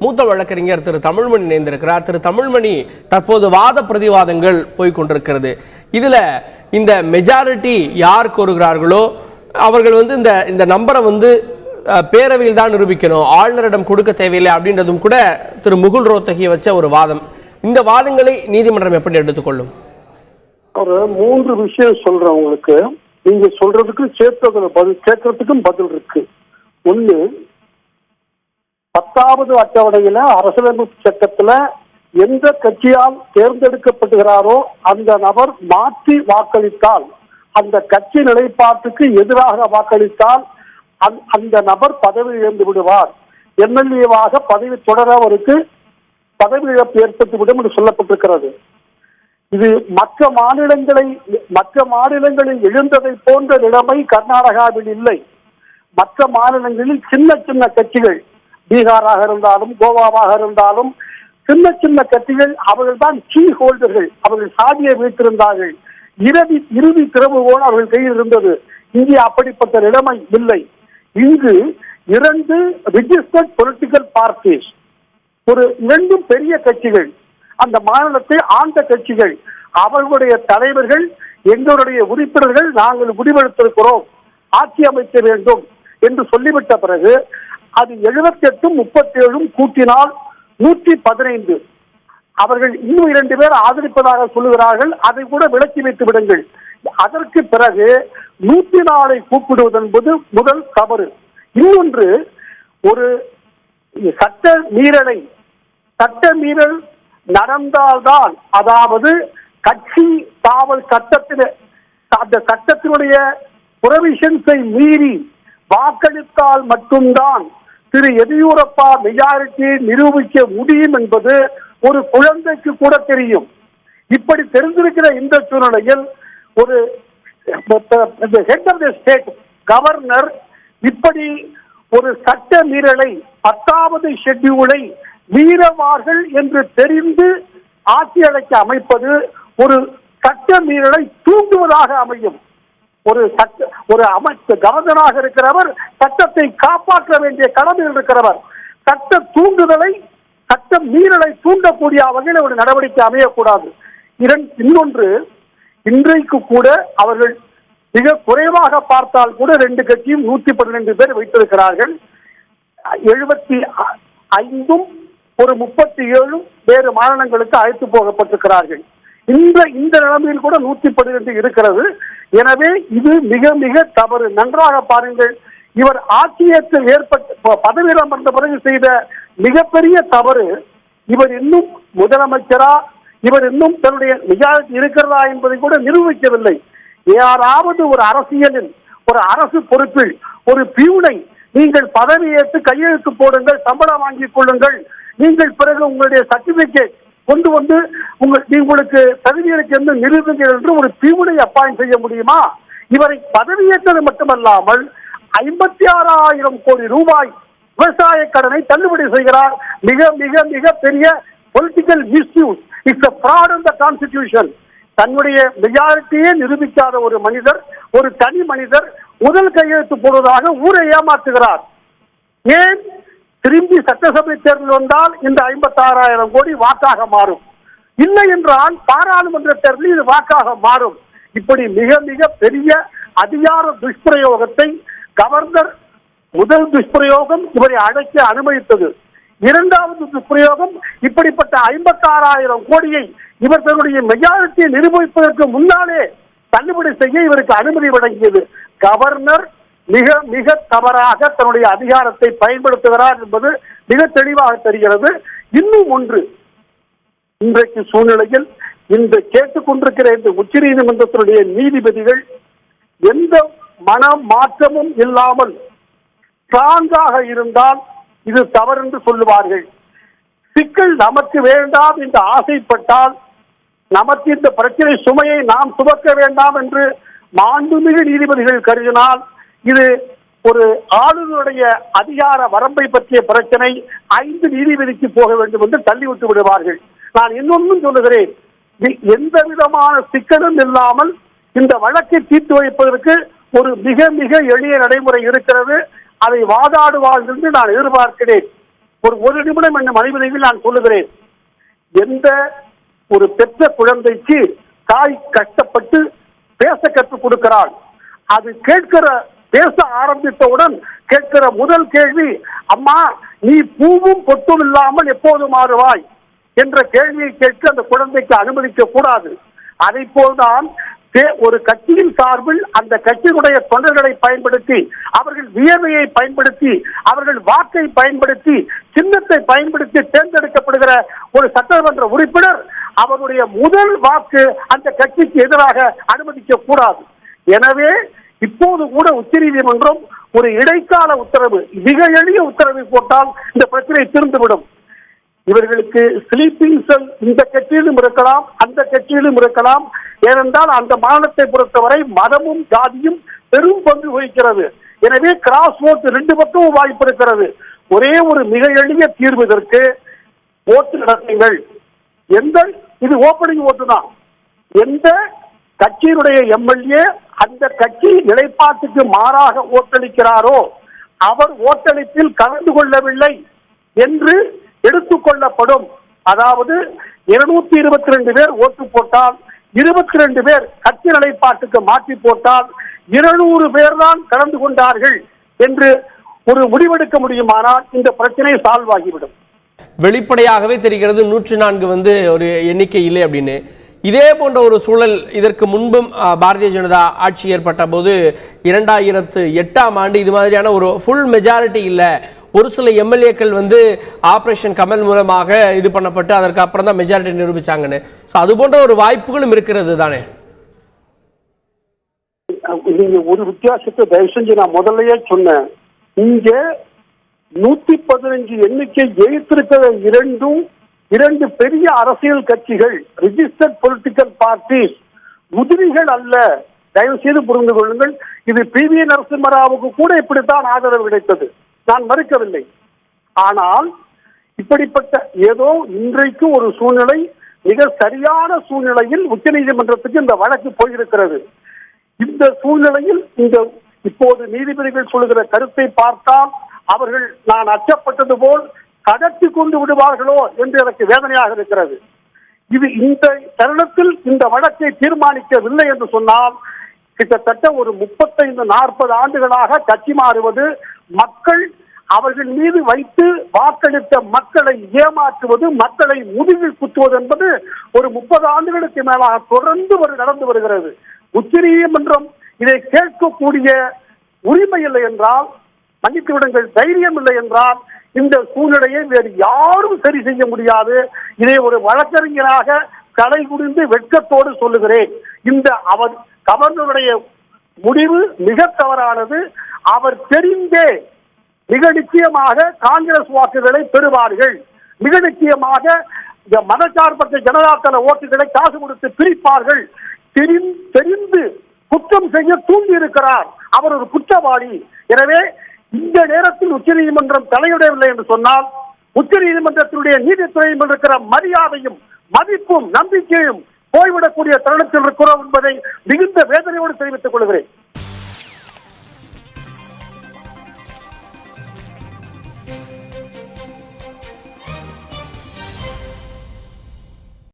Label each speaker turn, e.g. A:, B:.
A: மூத்த வழக்கறிஞர் திரு தமிழ்மணி இணைந்திருக்கிறார். திரு தமிழ்மணி, தற்போது வாத பிரதிவாதங்கள் போய்கொண்டிருக்கிறது. இதுல இந்த மெஜாரிட்டி யார் கோருகிறார்களோ அவர்கள் இந்த நம்பரை பேரவையில் தான் நிரூபிக்கணும், ஆளுநரிடம் கொடுக்க தேவையில்லை அப்படின்றதும் கூட திரு முகுல் ரோத்தகி வச்ச ஒரு வாதம். இந்த வாதங்களை நீதிமன்றம் எப்படி எடுத்துக்கொள்ளும்?
B: ஒரு 3 விஷயம் சொல்றேன் உங்களுக்கு. நீங்க சொல்றதுக்கு கேட்கறதுக்கும் பதில் இருக்கு. ஒண்ணு, 10வது அட்டவணையில அரசியலமைப்பு சட்டத்துல எந்த கட்சியால் தேர்ந்தெடுக்கப்படுகிறாரோ அந்த நபர் மாற்றி வாக்களித்தால், அந்த கட்சி நிலைப்பாட்டுக்கு எதிராக வாக்களித்தால் அந்த நபர் பதவி இழந்து விடுவார். எம்எல்ஏவாக பதவி தொடர அவருக்கு பதவி இழப்பு ஏற்பட்டுவிடும் என்று சொல்லப்பட்டிருக்கிறது. இது மற்ற மாநிலங்களில் எழுந்ததை போன்ற நிலைமை கர்நாடகாவில் இல்லை. மற்ற மாநிலங்களில் சின்ன சின்ன கட்சிகள், பீகாராக இருந்தாலும் கோவாவாக இருந்தாலும் சின்ன சின்ன கட்சிகள், அவர்கள் தான் கீ ஹோல்டர்கள். அவர்கள் சாதியை வைத்திருந்தார்கள். இறுதி திறவுகோல் அவர்கள் கையில் இருந்தது. இங்கே அப்படிப்பட்ட நிலைமை இல்லை. இங்கு 2 ரிஜிஸ்டர்ட் பொலிட்டிக்கல் பார்ட்டிஸ், ஒரு 2 பெரிய கட்சிகள், அந்த மாநிலத்தை ஆண்ட கட்சிகள், அவர்களுடைய தலைவர்கள் எங்களுடைய உறுப்பினர்கள் நாங்கள் முடிவெடுத்திருக்கிறோம், ஆட்சி அமைக்க வேண்டும் என்று சொல்லிவிட்ட பிறகு அது 78 37 கூட்டினால் 115. அவர்கள் இன்னும் 2 பேர் ஆதரிப்பதாக சொல்லுகிறார்கள். அதை கூட விலக்கி வைத்து விடுங்கள். அதற்கு பிறகு 104 கூப்பிடுவது என்பது முதல் தவறு. இன்னொன்று, ஒரு சட்ட மீறல் நடந்தால்தான், அதாவது கட்சி தாவல் சட்டத்தில் அந்த சட்டத்தினுடைய புரவிஷன்ஸை மீறி வாக்களித்தால் மட்டும்தான் திரு எதியூரப்பா மெஜாரிட்டியை நிரூபிக்க முடியும் என்பது ஒரு குழந்தைக்கு கூட தெரியும். இப்படி தெரிந்திருக்கிற இந்த சூழ்நிலையில் ஒரு head of the state governor இப்படி ஒரு சட்ட மீறலை, 10வது ஷெட்யூலை மீறவார்கள் என்று தெரிந்து ஆட்சி அழைக்க அமைப்பது ஒரு சட்ட மீறலை தூண்டுவதாக அமையும். ஒரு கவர்னராக இருக்கிறவர் சட்டத்தை காப்பாற்ற வேண்டிய கடமையில் இருக்கிறவர். சட்ட மீறலை தூண்டக்கூடிய வகையில் ஒரு நடவடிக்கை அமையக்கூடாது. இன்னொன்று, இன்றைக்கு கூட அவர்கள் மிக குறைவாக பார்த்தால் கூட 2 கட்சியும் 112 பேர் வைத்திருக்கிறார்கள். 75 ஒரு 37 வேறு மாநிலங்களுக்கு அழைத்து போகப்பட்டிருக்கிறார்கள். இந்த நிலைமையில் கூட 112 இருக்கிறது. எனவே இது மிக மிக தவறு. நன்றாக பாருங்கள், இவர் ஆட்சியேற்ற பதவியில் அமர்ந்த பிறகு செய்த மிகப்பெரிய தவறு, இவர் இன்னும் முதலமைச்சரா, இவர் இன்னும் தன்னுடைய மெஜாரிட்டி இருக்கிறதா என்பதை கூட நிரூபிக்கவில்லை. யாராவது ஒரு அரசியலில், ஒரு அரசு பொறுப்பில் ஒரு பியூனை நீங்கள் பதவியேற்று கையெழுத்து போடுங்கள், சம்பளம் வாங்கிக் கொள்ளுங்கள், நீங்கள் பிறகு உங்களுடைய சர்டிபிகேட் கொண்டு உங்களுக்கு தகுதிகளுக்கு என்று நிரூபிங்கள் என்று ஒரு பியூனை அப்பாயிண்ட் செய்ய முடியுமா? இவரை பதவியேற்றது மட்டுமல்லாமல் 56,000 கோடி ரூபாய் விவசாய கடனை தள்ளுபடி செய்கிறார். மிக மிக மிக பெரிய political misuse. It's a fraud in the constitution. தன்னுடைய மெஜாரிட்டியே நிரூபிக்காத ஒரு மனிதர், ஒரு தனி மனிதர் முதல் கையெழுத்து போடுவதாக ஊரை ஏமாற்றுகிறார். ஏன் திரும்பி சட்டசபை தேர்தல் வந்தால் இந்த 56,000 கோடி வாக்காக மாறும், இல்லை என்றால் பாராளுமன்ற தேர்தலில் இது வாக்காக மாறும். இப்படி மிக மிக பெரிய அதிகார துஷ்பிரயோகத்தை கவர்னர், முதல் துஷ்பிரயோகம் இவரை அழைக்க அனுமதித்தது. 2வது துஷ்பிரயோகம், இப்படிப்பட்ட 56,000 கோடியை இவர் தன்னுடைய மெஜாரிட்டியை நிரூபிப்பதற்கு முன்னாலே தள்ளுபடி செய்ய இவருக்கு அனுமதி வழங்கியது. கவர்னர் மிக மிக தவறாக தன்னுடைய அதிகாரத்தை பயன்படுத்துகிறார் என்பது மிக தெளிவாக தெரிகிறது. இன்னும் ஒன்று, இன்றைக்கு சூழ்நிலையில் இந்த கேட்டுக்கொண்டிருக்கிற இந்த உச்ச நீதிமன்றத்தினுடைய நீதிபதிகள் எந்த மன மாற்றமும் இல்லாமல் ஸ்ட்ராங்காக இருந்தால் இது தவறு என்று சொல்லுவார்கள். சிக்கல் நமக்கு வேண்டாம் என்று ஆசைப்பட்டால், நமக்கு இந்த பிரச்சனை சுமையை நாம் சுமக்க வேண்டாம் என்று மாண்புமிகு நீதிபதிகள் கருதினால், இது ஒரு ஆளுநருடைய அதிகார வரம்பை பற்றிய பிரச்சனை 5 நீதிபதிக்கு போக வேண்டும் என்று தள்ளிவிட்டு விடுவார்கள். நான் இன்னொன்றும் சொல்லுகிறேன், எந்த விதமான சிக்கலும் இல்லாமல் இந்த வழக்கை தீர்த்து வைப்பதற்கு ஒரு மிக மிக எளிய நடைமுறை இருக்கிறது. அதை வாதாடுவார்கள் என்று நான் எதிர்பார்க்கிறேன். ஒரு நிமிடம் என் மனைவியில் நான் சொல்லுகிறேன். எந்த ஒரு பெற்ற குழந்தைக்கு தாய் கஷ்டப்பட்டு பேச கற்றுக் கொடுக்கிறாள், அது பேச ஆரம்பித்தவுடன் கேட்கிற முதல் கேள்வி, அம்மா நீ பூவும் பொட்டும் இல்லாமல் எப்போது மாறுவாய் என்ற கேள்வியை கேட்க அந்த குழந்தைக்கு அனுமதிக்க கூடாது. அதை போல்தான் ஒரு கட்சியின் சார்பில் அந்த கட்சியினுடைய தொண்டர்களை பயன்படுத்தி, அவர்கள் வியர்வையை பயன்படுத்தி, அவர்கள் வாக்கை பயன்படுத்தி, சின்னத்தை பயன்படுத்தி தேர்ந்தெடுக்கப்படுகிற ஒரு சட்டமன்ற உறுப்பினர் அவருடைய முதல் வாக்கு அந்த கட்சிக்கு எதிராக அனுமதிக்க கூடாது. எனவே இப்போது கூட உச்சநீதிமன்றம் ஒரு இடைக்கால உத்தரவு, மிக எளிய உத்தரவை போட்டால் இந்த பிரச்சனை தீர்ந்துவிடும். இவர்களுக்கு ஸ்லீப்பிங் செல் இந்த கட்சியிலும் இருக்கலாம், அந்த கட்சியிலும் இருக்கலாம். ஏனென்றால் அந்த மாநிலத்தை பொறுத்தவரை மதமும் ஜாதியும் பெரும் பங்கு வகிக்கிறது. எனவே கிராஸ் ஓட்டு 2 பக்கமும் வாய்ப்பு இருக்கிறது. ஒரே ஒரு மிக எளிய தீர்வு இதற்கு, ஓட்டு நடத்துங்கள். இது ஓப்பனிங் ஓட்டு தான். எந்த கட்சியினுடைய எம்எல்ஏ அந்த கட்சி நிலைப்பாட்டுக்கு மாறாக ஓட்டளிக்கிறாரோ அவர் ஓட்டளிப்பில் கலந்து கொள்ளவில்லை என்று எடுத்துக்கொள்ளப்படும். அதாவது 222 பேர் ஓட்டு போட்டால் 22 பேர் கட்சி நிலைப்பாட்டுக்கு மாற்றி போட்டால் 200 பேர் தான் கலந்து கொண்டார்கள் என்று ஒரு முடிவெடுக்க முடியுமானால் இந்த பிரச்சனை சால்வ் ஆகிவிடும்.
A: வெளிப்படையாகவே தெரிகிறது 104 ஒரு எண்ணிக்கை இல்லை அப்படின்னு. இதே போன்ற ஒரு சூழல் இதற்கு முன்பும் பாரதிய ஜனதா ஆட்சி ஏற்பட்ட போது 2008ஆம் ஆண்டு இது மாதிரியான ஒரு ஃபுல் மெஜாரிட்டி இல்லை, ஒரு சில எம்எல்ஏக்கள் ஆபரேஷன் கமல் மூலமாக இது பண்ணப்பட்டு அதற்கு அப்புறம் தான் மெஜாரிட்டி நிரூபிச்சாங்கன்னு. அது போன்ற ஒரு வாய்ப்புகளும் இருக்கிறது தானே.
B: நீங்க ஒரு வித்தியாசத்தை தயவு செஞ்சு நான் முதல்லயே சொன்னேன். இங்க 115 எண்ணிக்கை ஜெயித்திருக்கிற இரண்டு பெரிய அரசியல் கட்சிகள், ரிஜிஸ்டர்ட் பொலிட்டிக்கல் பார்ட்டிஸ், உதிரிகள் அல்ல. தயவு செய்து புரிந்து கொள்ளுங்கள். இது PV நரசிம்மராவுக்கு கூட இப்படித்தான் ஆதரவு கிடைத்தது, நான் மறுக்கவில்லை. ஆனால் இப்படிப்பட்ட ஏதோ இன்றைக்கு ஒரு சூழ்நிலை, மிக சரியான சூழ்நிலையில் உச்சநீதிமன்றத்துக்கு இந்த வழக்கு போயிருக்கிறது. இந்த சூழ்நிலையில் இப்போது நீதிபதிகள் சொல்லுகிற கருத்தை பார்த்தால் அவர்கள் நான் அச்சப்பட்டது போல் கடத்தி கொண்டு விடுவார்களோ என்று எனக்கு வேதனையாக இருக்கிறது. இது இந்த தருணத்தில் இந்த வழக்கை தீர்மானிக்கவில்லை என்று சொன்னால் கிட்டத்தட்ட ஒரு 35-40 ஆண்டுகளாக கட்சி மாறுவது, மக்கள் அவர்கள் மீது வைத்து வாக்களித்த மக்களை ஏமாற்றுவது, மக்களை முதுகில் குத்துவது என்பது ஒரு 30 ஆண்டுகளுக்கு மேலாக தொடர்ந்து நடந்து வருகிறது. உச்சநீதிமன்றம் இதை கேட்கக்கூடிய உரிமை இல்லை என்றால், மன்னித்து விடுங்கள், தைரியம் இல்லை என்றால் இந்த சூழ்நிலையை வேறு யாரும் சரி செய்ய முடியாது. இதை ஒரு வழக்கறிஞராக தலை குனிந்து வெட்கத்தோடு சொல்லுகிறேன். கவர்னருடைய முடிவு மிக தவறானது. அவர் தெரிந்தே மிக நிச்சயமாக காங்கிரஸ் வாக்குகளை பெறுவார்கள், மிக நிச்சயமாக மதச்சார்பற்ற ஜனதாதள ஓட்டுகளை காசு கொடுத்து பிரிப்பார்கள். தெரிந்து குற்றம் செய்ய தூண்டி இருக்கிறார். அவர் ஒரு குற்றவாளி. எனவே இந்த நேரத்தில் உச்சநீதிமன்றம் தலையிடவில்லை என்று சொன்னால் உச்சநீதிமன்றத்தினுடைய நீதித்துறையில் இருக்கிற மரியாதையும் மதிப்பும் நம்பிக்கையும் போய்விடக்கூடிய தருணத்தில் இருக்கிறோம் என்பதை மிகுந்த வேதனையோடு தெரிவித்துக் கொள்கிறேன்.